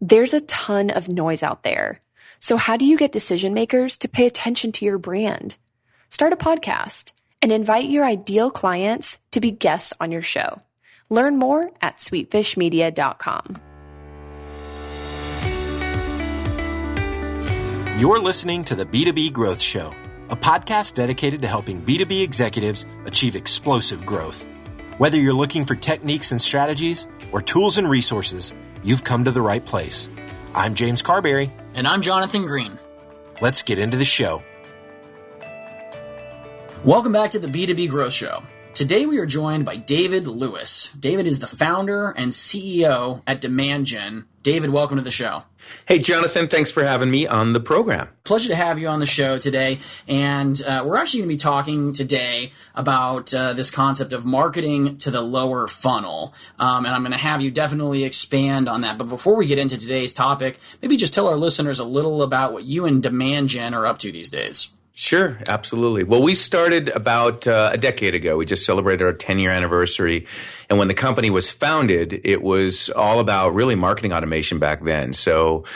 There's a ton of noise out there. So how do you get decision makers to pay attention to your brand? Start a podcast and invite your ideal clients to be guests on your show. Learn more at sweetfishmedia.com. You're listening to the B2B Growth Show, a podcast dedicated to helping B2B executives achieve explosive growth. Whether you're looking for techniques and strategies or tools and resources, you've come to the right place. I'm James Carberry. And I'm Jonathan Green. Let's get into the show. Welcome back to the B2B Growth Show. Today we are joined by David Lewis. David is the founder and CEO at DemandGen. David, welcome to the show. Hey, Jonathan, thanks for having me on the program. Pleasure to have you on the show today. And we're actually going to be talking today about this concept of marketing to the lower funnel. And I'm going to have you definitely expand on that. But before we get into today's topic, maybe just tell our listeners a little about what you and DemandGen are up to these days. Sure, absolutely. Well, we started about a decade ago. We just celebrated our 10-year anniversary. And when the company was founded, it was all about really marketing automation back then. So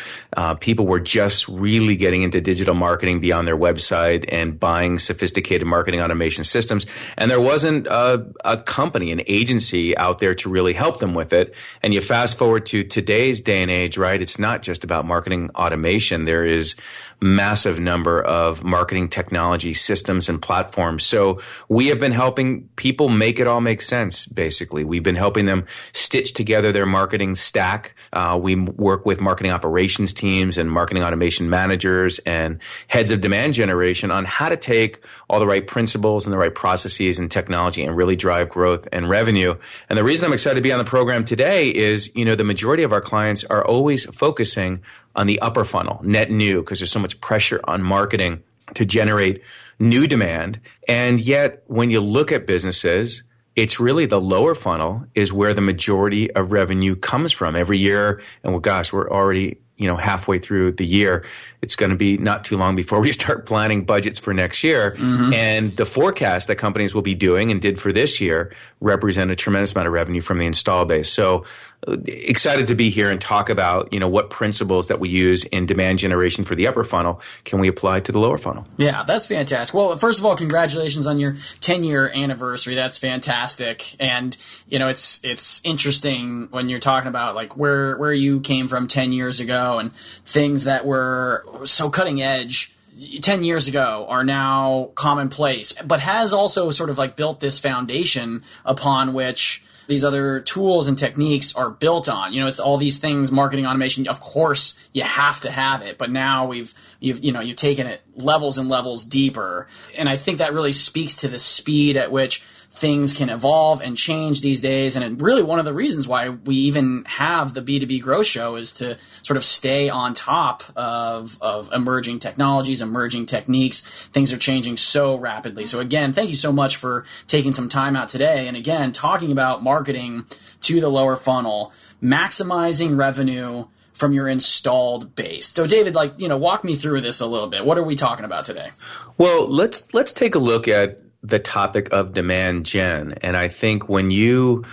people were just really getting into digital marketing beyond their website and buying sophisticated marketing automation systems. And there wasn't a company, an agency out there to really help them with it. And you fast forward to today's day and age, right? It's not just about marketing automation. There is massive number of marketing technology systems and platforms. So we have been helping people make it all make sense, basically. We've been helping them stitch together their marketing stack. We work with marketing operations teams and marketing automation managers and heads of demand generation on how to take all the right principles and the right processes and technology and really drive growth and revenue. And the reason I'm excited to be on the program today is, the majority of our clients are always focusing on the upper funnel, net new, because there's so much pressure on marketing to generate new demand. And yet, when you look at businesses, it's really the lower funnel is where the majority of revenue comes from every year. And we're already, halfway through the year. It's going to be not too long before we start planning budgets for next year. Mm-hmm. And the forecast that companies will be doing and did for this year represent a tremendous amount of revenue from the install base. So excited to be here and talk about, what principles that we use in demand generation for the upper funnel can we apply to the lower funnel. Yeah, that's fantastic. Well, first of all, congratulations on your 10-year anniversary. That's fantastic. And, it's interesting when you're talking about like where you came from 10 years ago and things that were so cutting edge 10 years ago are now commonplace, but has also sort of like built this foundation upon which these other tools and techniques are built on. It's all these things, marketing automation. Of course, you have to have it, but now you've taken it levels and levels deeper. And I think that really speaks to the speed at which things can evolve and change these days. And really one of the reasons why we even have the B2B Growth Show is to sort of stay on top of emerging technologies, emerging techniques. Things are changing so rapidly. So again, thank you so much for taking some time out today. And again, talking about marketing to the lower funnel, maximizing revenue from your installed base. So David, walk me through this a little bit. What are we talking about today? Well, let's take a look at the topic of demand gen. And I think when you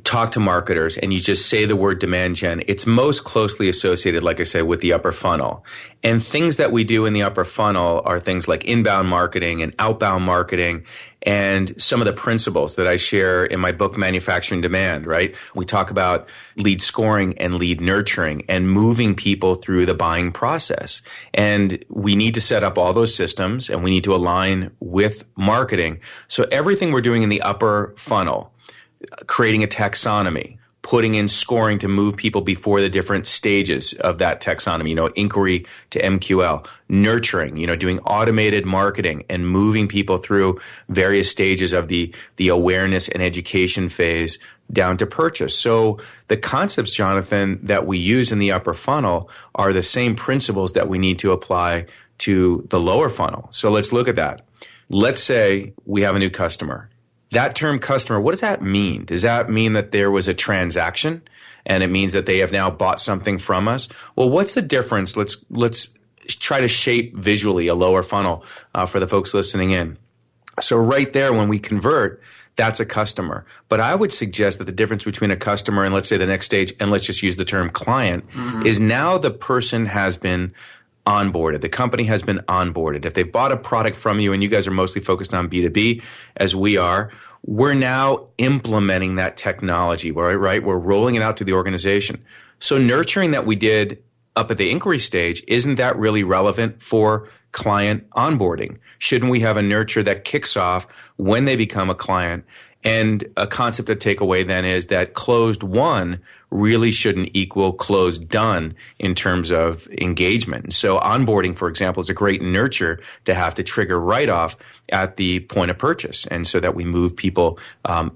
talk to marketers and you just say the word demand gen, it's most closely associated, like I said, with the upper funnel. And things that we do in the upper funnel are things like inbound marketing and outbound marketing and some of the principles that I share in my book, Manufacturing Demand, right? We talk about lead scoring and lead nurturing and moving people through the buying process. And we need to set up all those systems and we need to align with marketing. So everything we're doing in the upper funnel, creating a taxonomy, putting in scoring to move people before the different stages of that taxonomy, inquiry to MQL, nurturing, doing automated marketing and moving people through various stages of the awareness and education phase down to purchase. So the concepts, Jonathan, that we use in the upper funnel are the same principles that we need to apply to the lower funnel. So let's look at that. Let's say we have a new customer. That term customer, what does that mean? Does that mean that there was a transaction and it means that they have now bought something from us? Well, what's the difference? Let's try to shape visually a lower funnel for the folks listening in. So right there, when we convert, that's a customer. But I would suggest that the difference between a customer and, let's say, the next stage, and let's just use the term client, is now the person has been onboarded. The company has been onboarded. If they bought a product from you, and you guys are mostly focused on B2B, as we are, we're now implementing that technology, right? We're rolling it out to the organization. So nurturing that we did up at the inquiry stage, isn't that really relevant for client onboarding? Shouldn't we have a nurture that kicks off when they become a client? And a concept to take away then is that closed won really shouldn't equal closed done in terms of engagement. So onboarding, for example, is a great nurture to have to trigger right off at the point of purchase. And so that we move people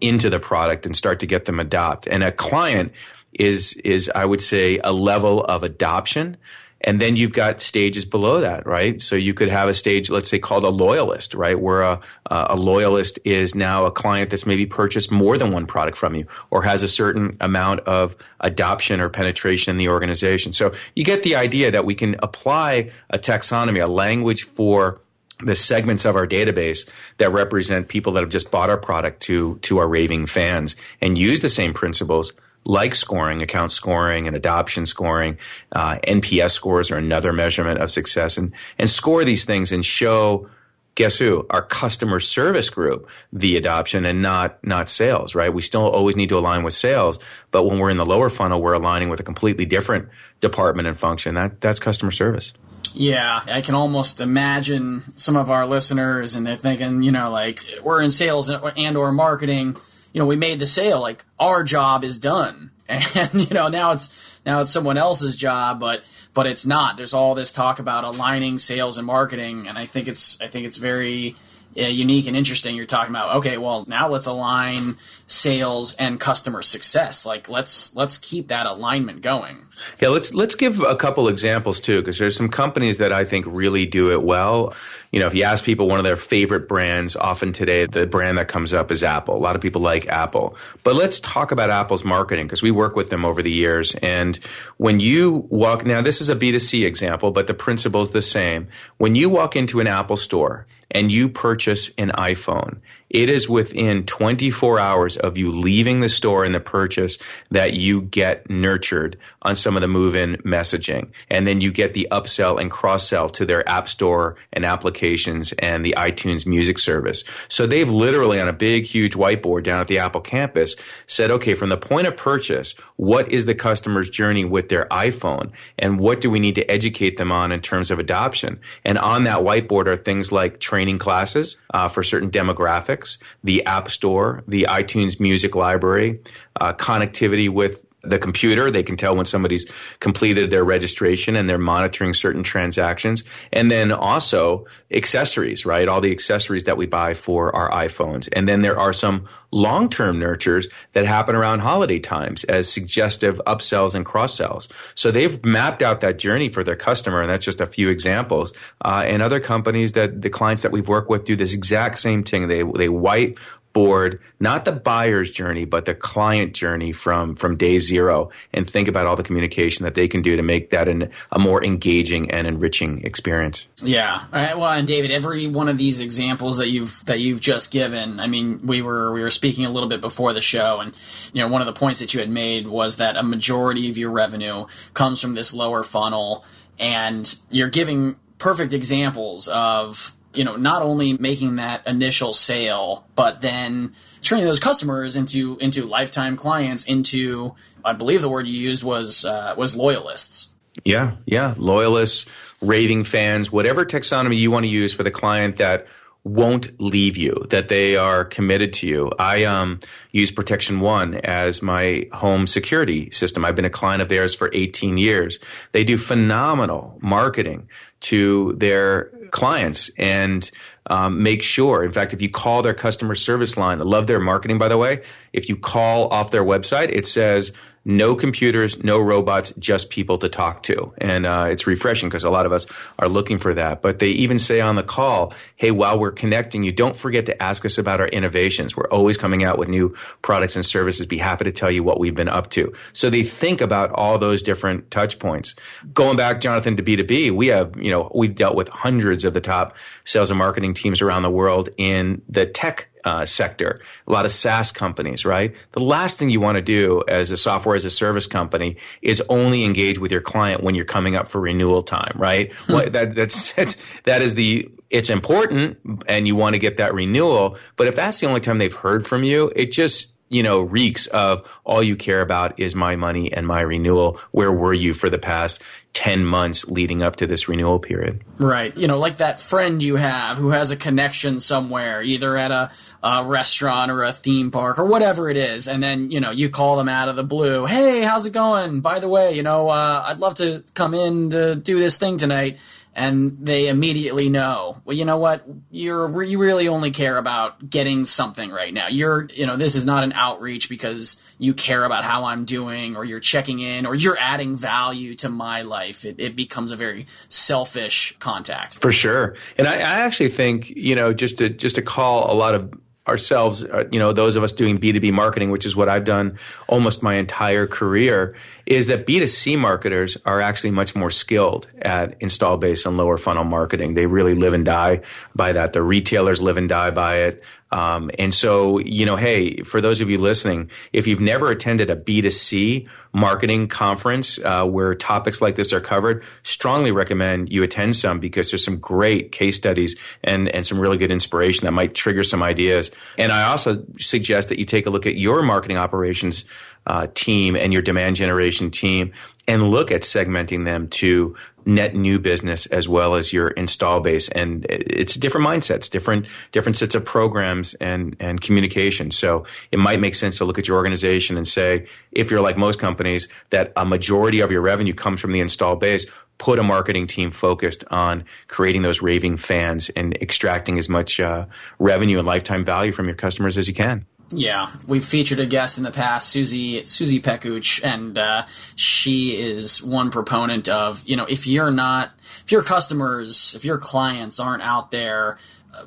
into the product and start to get them adopt. And a client is I would say, a level of adoption. And then you've got stages below that, right? So you could have a stage, let's say, called a loyalist, right? Where a loyalist is now a client that's maybe purchased more than one product from you or has a certain amount of adoption or penetration in the organization. So you get the idea that we can apply a taxonomy, a language for the segments of our database that represent people that have just bought our product to our raving fans, and use the same principles like scoring, account scoring and adoption scoring. NPS scores are another measurement of success, and score these things and show, guess who? Our customer service group, the adoption, and not sales, right? We still always need to align with sales, but when we're in the lower funnel, we're aligning with a completely different department and function. That's customer service. Yeah, I can almost imagine some of our listeners, and they're thinking, like, we're in sales and or marketing. We made the sale, like our job is done, and now it's someone else's job, but it's not. There's all this talk about aligning sales and marketing, and I think it's very unique and interesting. You're talking about, okay, well, now let's align sales and customer success. Like let's keep that alignment going. Yeah, let's give a couple examples too, because there's some companies that I think really do it well. If you ask people one of their favorite brands, often today the brand that comes up is Apple. A lot of people like Apple. But let's talk about Apple's marketing, because we work with them over the years. And when you walk, now this is a B2C example, but the principle is the same. When you walk into an Apple store and you purchase an iPhone, it is within 24 hours of you leaving the store and the purchase that you get nurtured on some of the move-in messaging. And then you get the upsell and cross-sell to their app store and applications and the iTunes music service. So they've literally, on a big, huge whiteboard down at the Apple campus, said, okay, from the point of purchase, what is the customer's journey with their iPhone? And what do we need to educate them on in terms of adoption? And on that whiteboard are things like training classes for certain demographics, the App Store, the iTunes Music Library, connectivity with the computer. They can tell when somebody's completed their registration and they're monitoring certain transactions. And then also accessories, right? All the accessories that we buy for our iPhones. And then there are some long-term nurtures that happen around holiday times as suggestive upsells and cross-sells. So they've mapped out that journey for their customer, and that's just a few examples. And other companies, that the clients that we've worked with, do this exact same thing. They whiteboard not the buyer's journey, but the client journey from day zero, and think about all the communication that they can do to make that a more engaging and enriching experience. Yeah. All right. Well, and David, every one of these examples that you've just given, I mean, we were speaking a little bit before the show, and one of the points that you had made was that a majority of your revenue comes from this lower funnel, and you're giving perfect examples of not only making that initial sale, but then turning those customers into lifetime clients, into, I believe the word you used was loyalists. Yeah. Loyalists, raving fans, whatever taxonomy you want to use for the client that won't leave you, that they are committed to you. I use Protection One as my home security system. I've been a client of theirs for 18 years. They do phenomenal marketing to their clients and make sure, in fact, if you call their customer service line, I love their marketing, by the way. If you call off their website, it says, no computers, no robots, just people to talk to. And it's refreshing because a lot of us are looking for that. But they even say on the call, hey, while we're connecting you, don't forget to ask us about our innovations. We're always coming out with new products and services. Be happy to tell you what we've been up to. So they think about all those different touch points. Going back, Jonathan, to B2B, we've dealt with hundreds of the top sales and marketing teams around the world in the tech sector, a lot of SaaS companies, right? The last thing you want to do as a software as a service company is only engage with your client when you're coming up for renewal time, right? It's important and you want to get that renewal. But if that's the only time they've heard from you, it just, reeks of all you care about is my money and my renewal. Where were you for the past 10 months leading up to this renewal period? Right. Like that friend you have who has a connection somewhere, either at a restaurant or a theme park or whatever it is. And then, you call them out of the blue. Hey, how's it going? By the way, I'd love to come in to do this thing tonight. And they immediately know, well, you know what? You really only care about getting something right now. This is not an outreach because you care about how I'm doing, or you're checking in, or you're adding value to my life. It becomes a very selfish contact. For sure. And I actually think, just to call a lot of ourselves, those of us doing B2B marketing, which is what I've done almost my entire career, is that B2C marketers are actually much more skilled at install base and lower funnel marketing. They really live and die by that. The retailers live and die by it. And so, hey, for those of you listening, if you've never attended a B2C marketing conference where topics like this are covered, strongly recommend you attend some, because there's some great case studies and some really good inspiration that might trigger some ideas. And I also suggest that you take a look at your marketing operations team and your demand generation team and look at segmenting them to net new business as well as your install base. And it's different mindsets, different sets of programs and communication. So it might make sense to look at your organization and say, if you're like most companies, that a majority of your revenue comes from the install base, put a marketing team focused on creating those raving fans and extracting as much revenue and lifetime value from your customers as you can. Yeah, we've featured a guest in the past, Susie Pekuch, and she is one proponent of, if your customers, if your clients aren't out there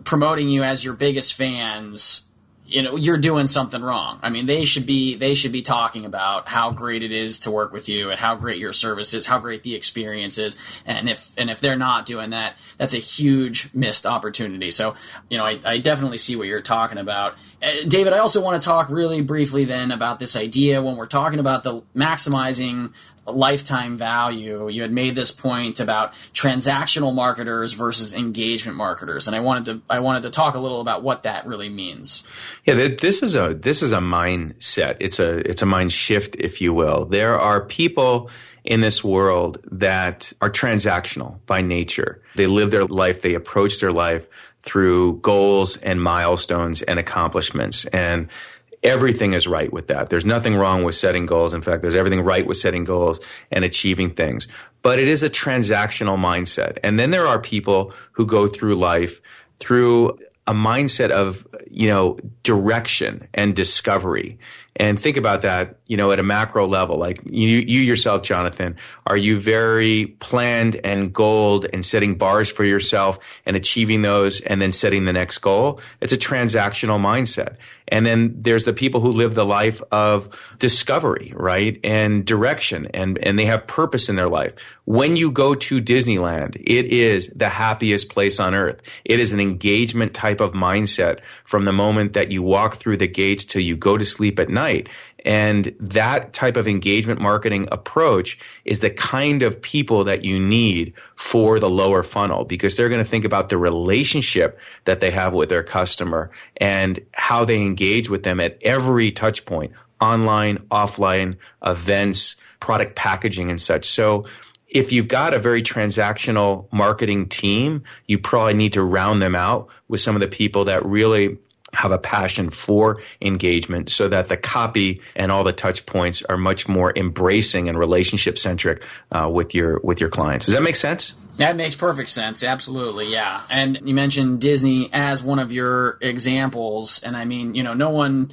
promoting you as your biggest fans, you're doing something wrong. I mean, they should be talking about how great it is to work with you and how great your service is, how great the experience is. And if they're not doing that, that's a huge missed opportunity. So, I definitely see what you're talking about. David, I also want to talk really briefly then about this idea when we're talking about the maximizing lifetime value. You had made this point about transactional marketers versus engagement marketers, and I wanted to talk a little about what that really means. Yeah, this is a mindset. It's a mind shift, if you will. There are people in this world that are transactional by nature. They live their life, they approach their life through goals and milestones and accomplishments. And everything is right with that. There's nothing wrong with setting goals. In fact, there's everything right with setting goals and achieving things. But it is a transactional mindset. And then there are people who go through life through a mindset of, direction and discovery. And think about that, at a macro level. Like you yourself, Jonathan, are you very planned and goaled and setting bars for yourself and achieving those and then setting the next goal? It's a transactional mindset. And then there's the people who live the life of discovery, right? And direction, and they have purpose in their life. When you go to Disneyland, it is the happiest place on earth. It is an engagement type of mindset from the moment that you walk through the gates till you go to sleep at night. And that type of engagement marketing approach is the kind of people that you need for the lower funnel, because they're going to think about the relationship that they have with their customer and how they engage with them at every touch point, online, offline, events, product packaging and such. So if you've got a very transactional marketing team, you probably need to round them out with some of the people that really have a passion for engagement, so that the copy and all the touch points are much more embracing and relationship centric with your clients. Does that make sense? That makes perfect sense. Absolutely. Yeah. And you mentioned Disney as one of your examples. And I mean, no one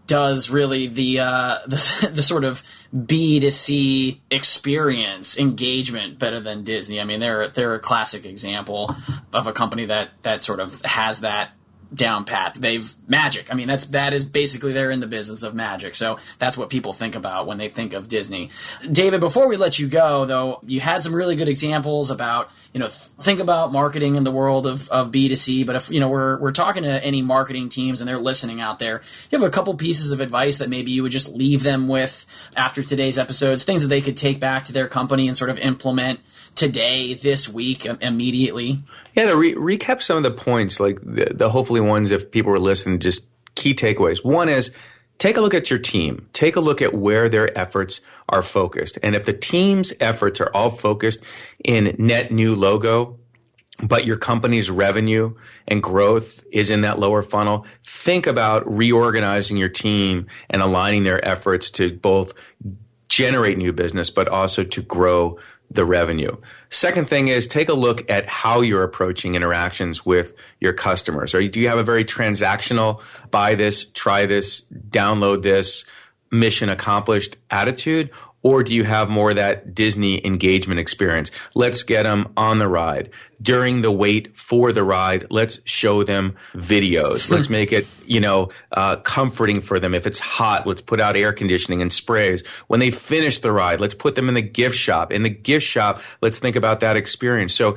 does really the sort of B2C experience engagement better than Disney. I mean, they're a classic example of a company that sort of has that down pat. They've magic. I mean, that is basically, they're in the business of magic. So that's what people think about when they think of Disney. David, before we let you go, though, you had some really good examples about, think about marketing in the world of B2C. But if, we're talking to any marketing teams and they're listening out there, you have a couple pieces of advice that maybe you would just leave them with after today's episodes, things that they could take back to their company and sort of implement today, this week, immediately? Yeah, to recap some of the points, like the hopefully ones, if people were listening, just key takeaways. One is, take a look at your team. Take a look at where their efforts are focused. And if the team's efforts are all focused in net new logo, but your company's revenue and growth is in that lower funnel, think about reorganizing your team and aligning their efforts to both generate new business, but also to grow the revenue. Second thing is, take a look at how you're approaching interactions with your customers. Do you have a very transactional, buy this, try this, download this, mission accomplished attitude? Or do you have more of that Disney engagement experience? Let's get them on the ride. During the wait for the ride, let's show them videos. Let's make it, comforting for them. If it's hot, let's put out air conditioning and sprays. When they finish the ride, let's put them in the gift shop. In the gift shop, let's think about that experience. So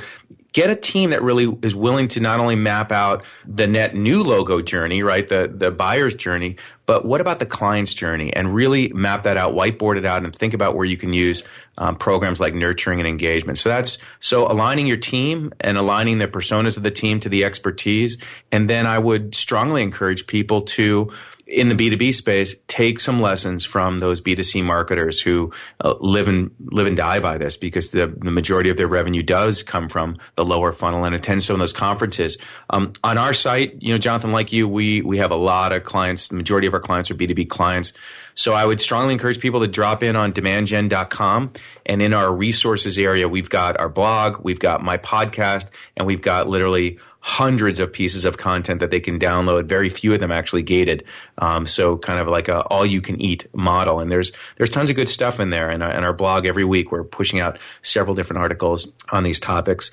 get a team that really is willing to not only map out the net new logo journey, right, the buyer's journey, but what about the client's journey, and really map that out, whiteboard it out, and think about where you can use programs like nurturing and engagement. So aligning your team and aligning the personas of the team to the expertise. And then I would strongly encourage people to, in the B2B space, take some lessons from those B2C marketers who live and die by this, because the majority of their revenue does come from the lower funnel and attend some of those conferences. On our site, Jonathan, like you, we have a lot of clients. The majority of our clients are B2B clients. So I would strongly encourage people to drop in on DemandGen.com. And in our resources area, we've got our blog, we've got my podcast, and we've got literally hundreds of pieces of content that they can download. Very few of them actually gated. So kind of like a all-you-can-eat model. And there's tons of good stuff in there. And our blog, every week, we're pushing out several different articles on these topics.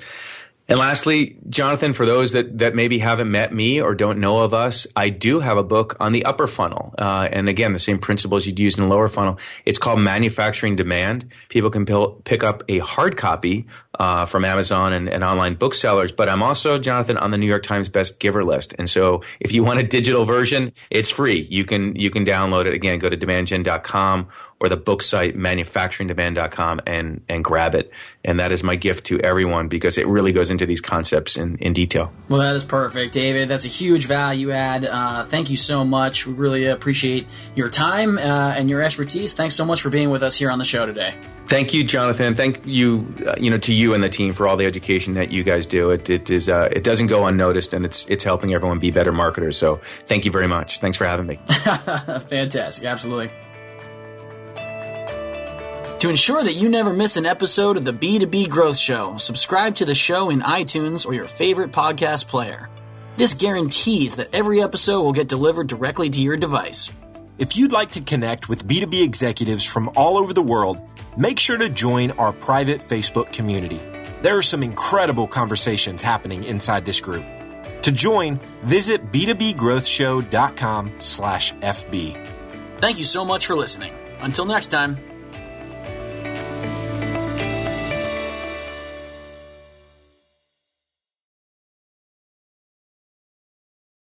And lastly, Jonathan, for those that maybe haven't met me or don't know of us, I do have a book on the upper funnel. And again, the same principles you'd use in the lower funnel. It's called Manufacturing Demand. People can pick up a hard copy from Amazon and online booksellers. But I'm also, Jonathan, on the New York Times Best Giver list. And so if you want a digital version, it's free. You can download it. Again, go to DemandGen.com or the book site, manufacturingdemand.com, and grab it. And that is my gift to everyone, because it really goes into these concepts in detail. Well, that is perfect, David. That's a huge value add. Thank you so much. We really appreciate your time and your expertise. Thanks so much for being with us here on the show today. Thank you, Jonathan. Thank you, to you and the team for all the education that you guys do. It doesn't go unnoticed, and it's helping everyone be better marketers. So thank you very much. Thanks for having me. Fantastic. Absolutely. To ensure that you never miss an episode of the B2B Growth Show, subscribe to the show in iTunes or your favorite podcast player. This guarantees that every episode will get delivered directly to your device. If you'd like to connect with B2B executives from all over the world, make sure to join our private Facebook community. There are some incredible conversations happening inside this group. To join, visit b2bgrowthshow.com/FB. Thank you so much for listening. Until next time.